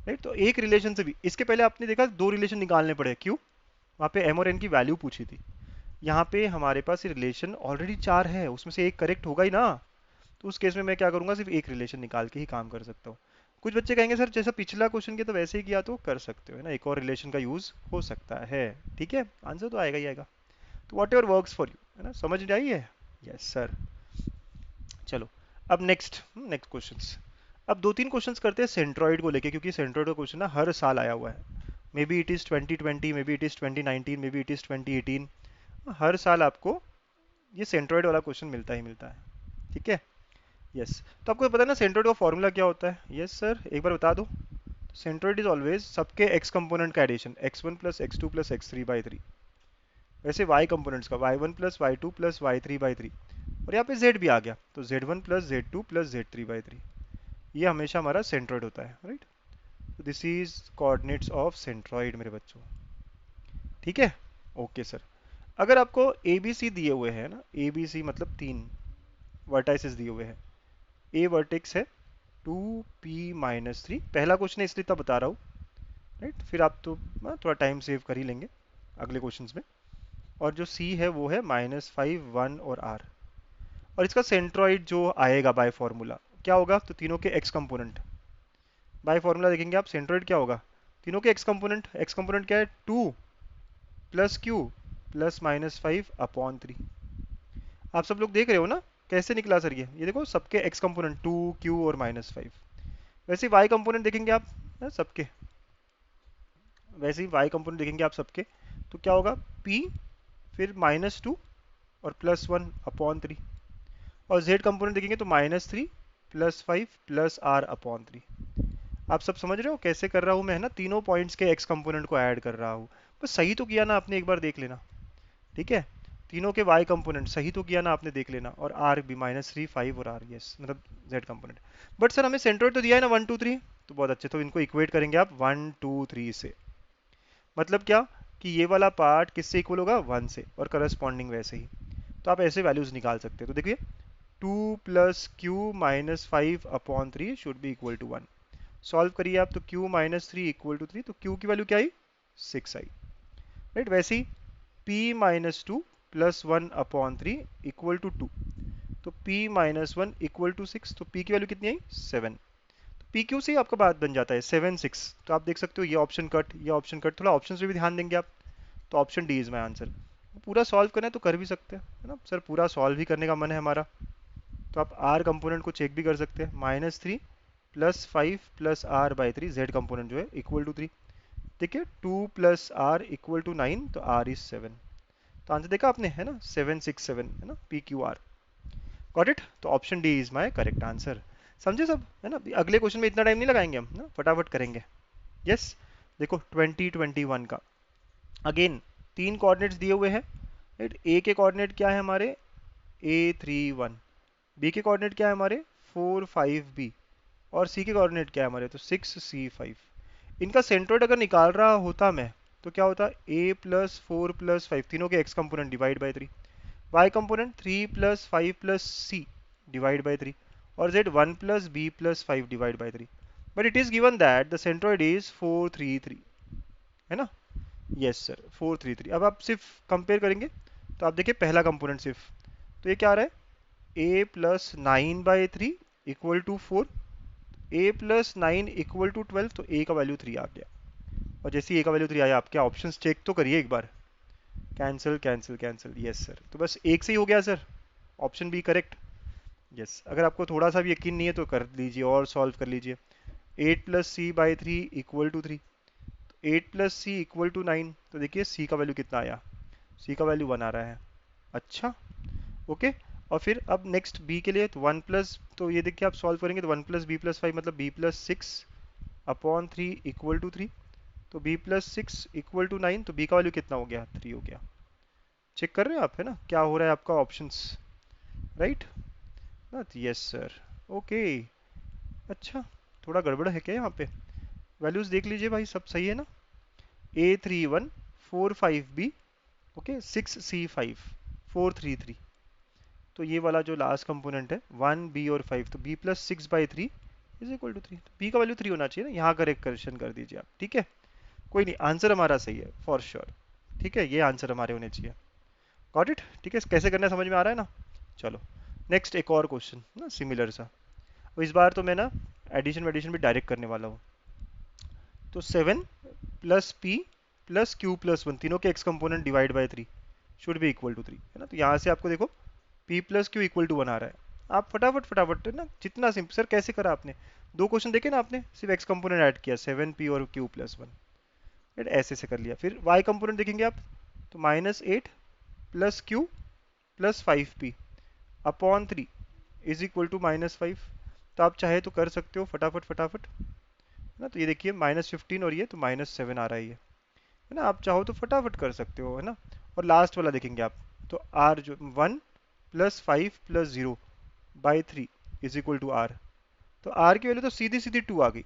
right. तो एक रिलेशन से भी, इसके पहले आपने देखा दो रिलेशन निकालने पड़े, क्यों, वहाँ पे एम और एन की वैल्यू पूछी थी। यहाँ पे हमारे पास रिलेशन ऑलरेडी 4 है, उसमें से एक करेक्ट होगा ही ना। तो उस केस में मैं क्या करूंगा, सिर्फ एक रिलेशन निकाल के ही काम कर सकता हूँ। कुछ बच्चे कहेंगे सर जैसा पिछला क्वेश्चन के तो वैसे ही किया, तो कर सकते हो, है ना, एक और रिलेशन का यूज हो सकता है। ठीक है, आंसर तो आएगा ही आएगा। तो what ever works for you, है ना, समझ आई है, यस सर। चलो, अब नेक्स्ट क्वेश्चंस। अब दो तीन क्वेश्चंस करते हैं सेंट्रॉइड को लेके, क्योंकि सेंट्रॉइड का क्वेश्चन ना हर साल आया हुआ है। May be it is 2020, may be it is 2019, may be it is 2018, हर साल आपको ये सेंट्रॉइड वाला क्वेश्चन मिलता ही मिलता है। ठीक है, यस। तो आपको पता है ना सेंट्रॉइड का फॉर्मूला क्या होता है, यस सर एक बार बता दो। सेंट्रॉइड इज ऑलवेज सबके एक्स कंपोनेंट का addition, x1 plus x2 plus x3/3। वैसे y कंपोनेंट्स का y1 plus y2 plus y3/3, और यहाँ पे z भी आ गया, तो z1 plus z2 plus z3/3। ये हमेशा हमारा सेंट्रॉइड होता है, right. This is coordinates of centroid मेरे बच्चों। ठीक है, ओके सर। अगर आपको ए बी सी दिए हुए हैं ना, ए बी सी मतलब 3 वर्टाइसेस दिए हुए हैं, ए वर्टेक्स है 2p-3, पहला क्वेश्चन है इसलिए तब बता रहा हूँ, राइट, फिर आप तो थोड़ा टाइम सेव कर ही लेंगे अगले क्वेश्चंस में। और जो सी है वो है -5, 1 और r। और इसका सेंट्रॉइड जो आएगा बाय फॉर्मूला क्या होगा, तो तीनों के एक्स कंपोनेंट, बाय फॉर्मूला देखेंगे आप सेंट्रॉइड क्या होगा, तीनों के एक्स कंपोनेंट क्या है, 2 प्लस क्यू प्लस -5/3। आप सब लोग देख रहे हो ना कैसे निकला सर, ये देखो सबके एक्स कंपोनेंट 2 क्यू और -5। वैसे वाई कंपोनेंट देखेंगे आप, सबके, वैसे ही वाई कंपोनेंट देखेंगे आप सबके, तो क्या होगा, p फिर -2 और +1/3। और z कंपोनेंट देखेंगे तो -3 +5 प्लस r/3। आप सब समझ रहे हो कैसे कर रहा हूँ मैं, है ना, तीनों पॉइंट्स के x कंपोनेंट को ऐड कर रहा हूँ। बस सही तो किया ना आपने, एक बार देख लेना। ठीक है, तीनों के y कंपोनेंट सही तो किया ना आपने, देख लेना। और r भी -3, 5 और r, यस, मतलब z कंपोनेंट। बट सर हमें सेंट्रोइड तो दिया है ना 1 2 3, तो बहुत अच्छे, तो इनको इक्वेट करेंगे आप 1 2 3 से। मतलब क्या, कि ये वाला पार्ट किससे इक्वल होगा, 1 से, और करस्पॉन्डिंग वैसे ही। तो आप ऐसे वैल्यूज निकाल सकते हो। तो देखिए 2 plus Q -5/3 should be equal to 1। Solve करिए आप, तो q -3 इक्वल टू 3, तो q की वैल्यू क्या आई, 6 आई, राइट। वैसे ही p-2 प्लस 1/3 इक्वल टू 2, तो p-1 इक्वल टू 6, तो p की वैल्यू कितनी आई, 7। तो पी क्यू से ही आपका बात बन जाता है 7 6। तो आप देख सकते हो ये ऑप्शन कट, ये ऑप्शन कट, थोड़ा ऑप्शन पे भी ध्यान देंगे आप। तो option D is my answer. पूरा सॉल्व करना है तो कर भी सकते हैं, है ना सर, पूरा सॉल्व भी करने का मन है हमारा। तो आप आर कंपोनेंट को चेक भी कर सकते हैं। -3 plus 5 plus R by 3, Z component जो है इक्वल टू 3। ठीक है, 2 प्लस आर इक्वल टू 9, तो आर इज 7। तो आंसर देखा आपने, है ना, 7 6 7, है ना, P Q R. Got it. तो option D is my correct answer. समझे सब, है ना। अगले क्वेश्चन में इतना टाइम नहीं लगाएंगे हम ना, फटाफट करेंगे। यस। देखो 2021 का अगेन तीन कोऑर्डिनेट्स दिए हुए हैं, राइट। ए के कोऑर्डिनेट क्या है हमारे, A31। बी के कोऑर्डिनेट क्या है हमारे, 4 5 बी। और सी के कोऑर्डिनेट क्या है हमारे, तो 6 C 5। इनका सेंट्रोइड अगर निकाल रहा होता मैं, तो क्या होता, A+4+5 तीनों के x component divide by 3, y component 3+5+c divide by 3, और z 1+b+5 divide by 3। But it is given that the centroid is 4 3 3, है ना। Yes sir, 4 3 3। अब आप सिर्फ कंपेयर करेंगे तो आप देखिए पहला कंपोनेंट सिर्फ, तो ये क्या आ रहा है, A+9/3 equal to 4, A+9 equal to 12, तो A का वैल्यू 3 आ गया। और जैसे ही A का वैल्यू 3 आया, आप क्या ऑप्शन चेक तो करिए एक बार। Cancel cancel cancel, yes sir, तो बस एक से ही हो गया sir, option B correct. Yes, अगर आपको थोड़ा सा भी यकीन नहीं है तो कर लीजिए और सॉल्व कर लीजिए। 8+c/3 equal to 3, 8+c equal to 9, तो देखिए c का वैल्यू कितना आया, c का वैल्यू 1 आ रहा है। अच्छा, ओके। और फिर अब नेक्स्ट b के लिए, तो 1 प्लस, तो ये देखिए आप सॉल्व करेंगे तो 1+b+5 मतलब b+6/3 इक्वल टू 3, तो b+6 इक्वल टू 9, तो b का वैल्यू कितना हो गया, 3 हो गया। चेक कर रहे हैं आप, है ना, क्या हो रहा है आपका ऑप्शंस, राइट ना। Yes sir, okay. अच्छा, थोड़ा गड़बड़ है क्या यहाँ पे, वैल्यूज देख लीजिए भाई, सब सही है ना। A31 4 5B, okay, 6C 5 4 3 3। तो ये वाला जो लास्ट कंपोनेंट है 1B और 5, तो B+6/3 इज इक्वल टू 3, तो B का वैल्यू 3 होना चाहिए ना, यहाँ करेक्ट करेक्शन कर दीजिए आप, ठीक है। कोई नहीं, आंसर हमारा सही है फॉर श्योर। ठीक है, ये आंसर हमारे होने चाहिए। गॉट इट, ठीक है, कैसे करना है समझ में आ रहा है ना। चलो नेक्स्ट एक और क्वेश्चन ना सिमिलर सा, और इस बार तो मैं ना एडिशन वेडिशन भी डायरेक्ट करने वाला हूँ। तो 7+P+Q+1 तीनों के x component divide by 3 should be equal to 3, है ना। तो यहाँ से आपको देखो P+Q इक्वल टू 1 आ रहा है। आप फटाफट फटाफट ना, जितना सिंपल सर कैसे करा आपने, दो क्वेश्चन देखे ना आपने, सिर्फ x कंपोनेंट ऐड किया 7P और Q+1, ऐसे से कर लिया। फिर y कंपोनेंट देखेंगे आप, तो -8+Q+5P/3 इज इक्वल टू -5। तो आप चाहे तो कर सकते हो फटाफट फटाफट, है ना। तो ये देखिए -15 और ये तो -7 आ रहा है ये, है ना। आप चाहो तो फटाफट कर सकते हो, है ना। और लास्ट वाला देखेंगे आप, तो r जो 1+5+0/3 इज इक्वल टू r, तो r की वैल्यू तो सीधी सीधी 2 आ गई।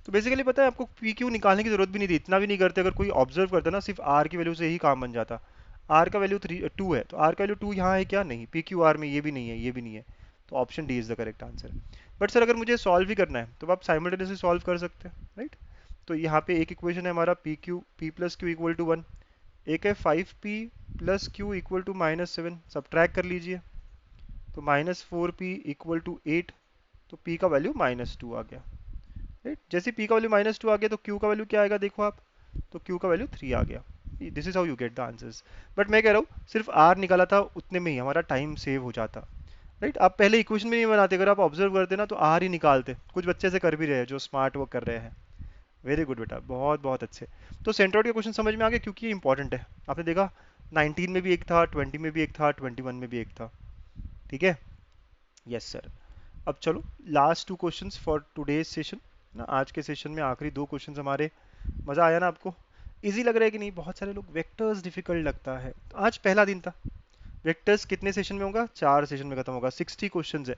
तो बेसिकली पता है आपको पी क्यू निकालने की जरूरत भी नहीं थी, इतना भी नहीं करते। अगर कोई ऑब्जर्व करता ना, सिर्फ आर की वैल्यू से ही काम बन जाता। आर का वैल्यू 2 है, तो आर का वैल्यू 2 यहाँ है क्या, नहीं, पी क्यू आर में ये भी नहीं है, ये भी नहीं है। तो option D is the correct answer. But sir अगर मुझे सॉल्व भी करना है तो आप साइमल्टेनियसली सॉल्व कर सकते हैं, राइट। तो यहाँ पे एक इक्वेशन है हमारा P+Q इक्वल टू 1, एक है 5P+Q इक्वल टू -7, सब्ट्रैक्ट कर लीजिए, तो -4P इक्वल टू 8, तो P का वैल्यू -2 आ गया, राइट। जैसे P का वैल्यू -2 आ गया तो Q का वैल्यू क्या आएगा देखो आप, तो Q का वैल्यू 3 आ गया। This is how you get the answers. But मैं कह रहा हूँ सिर्फ R निकाला था, उतने में ही हमारा टाइम सेव हो जाता, राइट। आप पहले इक्वेशन भी नहीं बनाते, अगर आप ऑब्जर्व करते ना तो R ही निकालते। कुछ बच्चे से कर भी रहे हैं जो स्मार्ट वर्क कर रहे हैं। वेरी गुड बेटा, बहुत बहुत अच्छे। तो सेंट्रोइड का क्वेश्चन समझ में आ गया, क्योंकि ये इंपॉर्टेंट है। आपने देखा 19 में भी एक था, 20 में भी एक था, 21 में भी एक था, ठीक है। Yes sir. अब चलो last two questions for today's session ना, आज के सेशन में आखिरी दो क्वेश्चंस हमारे। मज़ा आया ना आपको, इजी लग रहा है कि नहीं। बहुत सारे लोग वेक्टर्स डिफिकल्ट लगता है, तो आज पहला दिन था। वेक्टर्स कितने सेशन में होगा, 4 सेशन में खत्म होगा। 60 क्वेश्चंस है,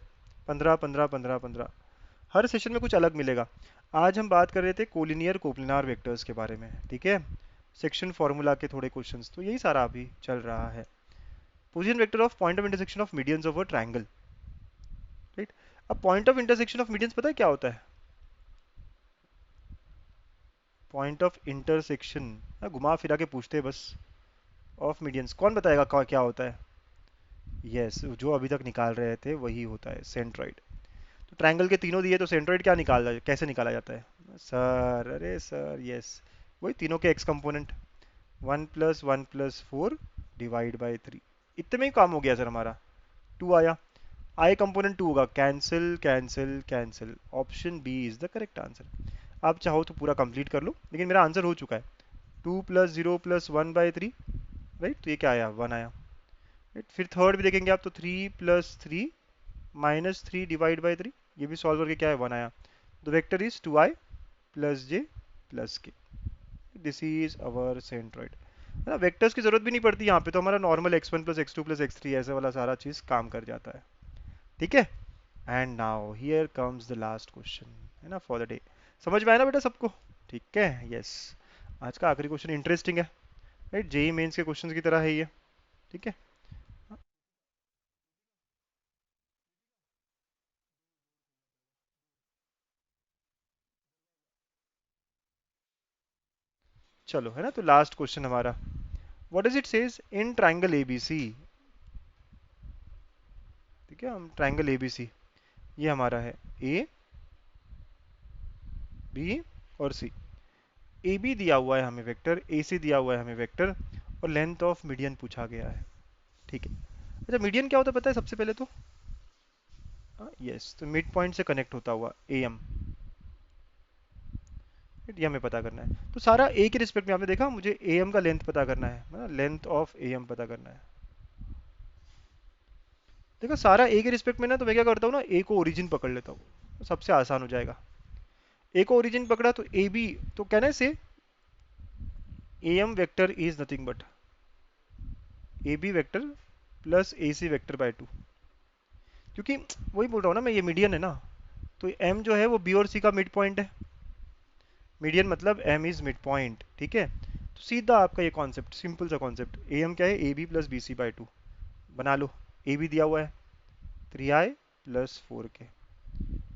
15 15 15 15, हर सेशन में कुछ अलग मिलेगा। आज हम बात कर रहे थे कोलिनियर कोप्लिनार वेक्टर्स के बारे में, ठीक है। सेक्शन फार्मूला के थोड़े क्वेश्चंस, तो यही सारा अभी चल रहा है। Position vector of point of intersection of medians of a triangle, right. अब point of intersection of medians पता है क्या होता है, पॉइंट ऑफ इंटरसेक्शन, घुमा फिरा के पूछते हैं बस। ऑफ मीडियंस कौन बताएगा क्या होता है। यस, जो अभी तक निकाल रहे थे वही होता है सेंट्रॉइड। तो ट्रायंगल के तीनों दिए तो सेंट्रोइड क्या निकाला, कैसे निकाला जाता है? सर, अरे सर, यस, वही तीनों के एक्स कंपोनेंट, 1 + 1 + 4 डिवाइड बाई 3। इतने में ही काम हो गया सर हमारा। 2 आया, आई कंपोनेंट 2 होगा, cancel cancel cancel, option B is the correct answer. आप चाहो तो पूरा कंप्लीट कर लो, लेकिन मेरा आंसर हो चुका है। 2 + 0 + 1/3, राइट, तो ये क्या आया, 1 आया, राइट। फिर थर्ड भी देखेंगे आप तो 3 + 3 - 3 डिवाइड बाई 3, ये भी सॉल्व करके क्या है, 1 आया। The vector is 2i + j + k, this is our centroid, है ना। वेक्टर्स की जरूरत भी नहीं पड़ती यहाँ पे, तो हमारा नॉर्मल x1 + x2 + x3 ऐसे वाला सारा चीज काम कर जाता है, ठीक है। And now here comes the last question, है ना, फॉर द डे। समझ में आया ना बेटा सबको? ठीक है, यस। आज का आखिरी क्वेश्चन इंटरेस्टिंग है, राइट, जेई मेंस के क्वेश्चंस की तरह है ये, ठीक है। चलो, है ना, तो लास्ट क्वेश्चन हमारा, what is it says in triangle ABC, ठीक है, हम ट्राइंगल एबीसी, ये हमारा है ए बी और सी। ए बी दिया हुआ है हमें वेक्टर, ए सी दिया हुआ है हमें वेक्टर, और लेंथ ऑफ मीडियन पूछा गया है, ठीक है। अच्छा, मीडियन क्या होता है पता है सबसे पहले तो? यस, तो मिड पॉइंट से कनेक्ट होता हुआ ए एम, ये हमें पता करना है। तो सारा ए के रिस्पेक्ट में आपने देखा, मुझे ए एम का लेंथ पता करना है, लेंथ ऑफ ए एम पता करना है। देखो सारा ए के रिस्पेक्ट में ना, तो मैं क्या करता हूँ ना, ए को ओरिजिन पकड़ लेता हूँ, तो सबसे आसान हो जाएगा। ए को ओरिजिन पकड़ा तो ए बी, तो कहने से A M vector is nothing but A B vector plus A C vector by 2, क्योंकि वही बोल रहा हूँ ना मैं, ये मीडियन है ना, तो एम जो है वो बी और सी का मिड पॉइंट है, मीडियन मतलब एम इज मिड पॉइंट, ठीक है। तो सीधा आपका ये कॉन्सेप्ट, सिंपल सा कॉन्सेप्ट, ए एम क्या है, A B plus B C by 2, बना लो। ए बी दिया हुआ है 3i + 4k,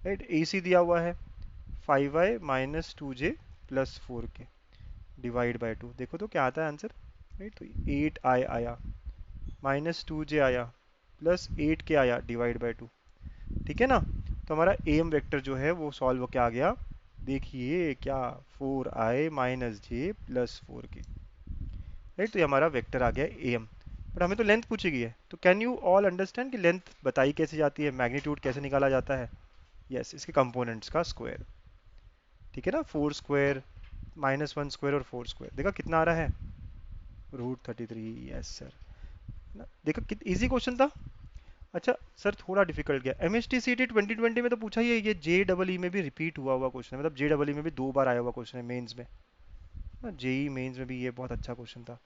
राइट, ए सी दिया हुआ है 5i - 2j + 4k divide by 2, देखो तो क्या आता है आंसर, राइट। तो 8i आया, -2j आया, +8k आया डिवाइड बाई 2, ठीक है ना। तो हमारा एम वेक्टर जो है वो सॉल्व होके आ गया, देखिए क्या, 4i - j + 4k, राइट। तो ये हमारा वेक्टर आ गया एम। पर हमें तो लेंथ पूछी गई है, तो कैन यू ऑल अंडरस्टैंड कि लेंथ बताई कैसे जाती है, मैग्नीट्यूड कैसे निकाला जाता है? यस, इसके कंपोनेंट्स का स्क्वायर, ठीक है ना, 4 स्क्वायर -1 स्क्वायर और 4 स्क्वायर, देखा कितना आ रहा है, √33, यस सर, ना देखा कितना इजी क्वेश्चन था। अच्छा सर, थोड़ा डिफिकल्ट गया, M S T C T 2020 में तो पूछा ही है, ये जे डबल ई में भी रिपीट हुआ हुआ क्वेश्चन है, मतलब जे डबल ई में भी 2 बार आया हुआ क्वेश्चन है मेंस में ना, जेई मेंस में भी ये बहुत अच्छा क्वेश्चन था।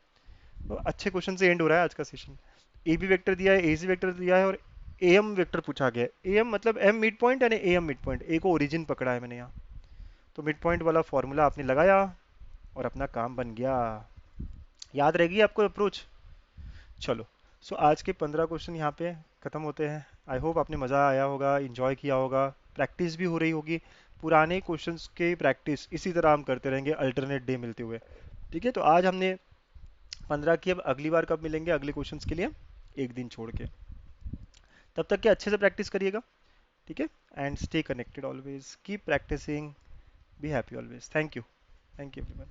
तो अच्छे क्वेश्चन से एंड हो रहा है आज का सेशन। ए बी वेक्टर दिया है, ए सी वेक्टर दिया है, और ए एम वेक्टर पूछा गया है। ए एम मतलब एम मिड पॉइंट यानी ए एम मिड पॉइंट, ए को ओरिजिन पकड़ा है मैंने यहाँ, तो मिड पॉइंट वाला फॉर्मूला आपने लगाया और अपना काम बन गया। याद रहेगी आपको अप्रोच? चलो, सो आज के 15 क्वेश्चन यहाँ पे ख़त्म होते हैं। आई होप आपने मज़ा आया होगा, इंजॉय किया होगा, प्रैक्टिस भी हो रही होगी। पुराने क्वेश्चंस की प्रैक्टिस इसी तरह हम करते रहेंगे अल्टरनेट डे मिलते हुए, ठीक है। तो आज हमने 15 की, अब अगली बार कब मिलेंगे अगले क्वेश्चंस के लिए, एक दिन छोड़ के। तब तक के अच्छे से प्रैक्टिस करिएगा, ठीक है। And stay connected always, keep practicing, be happy always. Thank you, thank you everyone.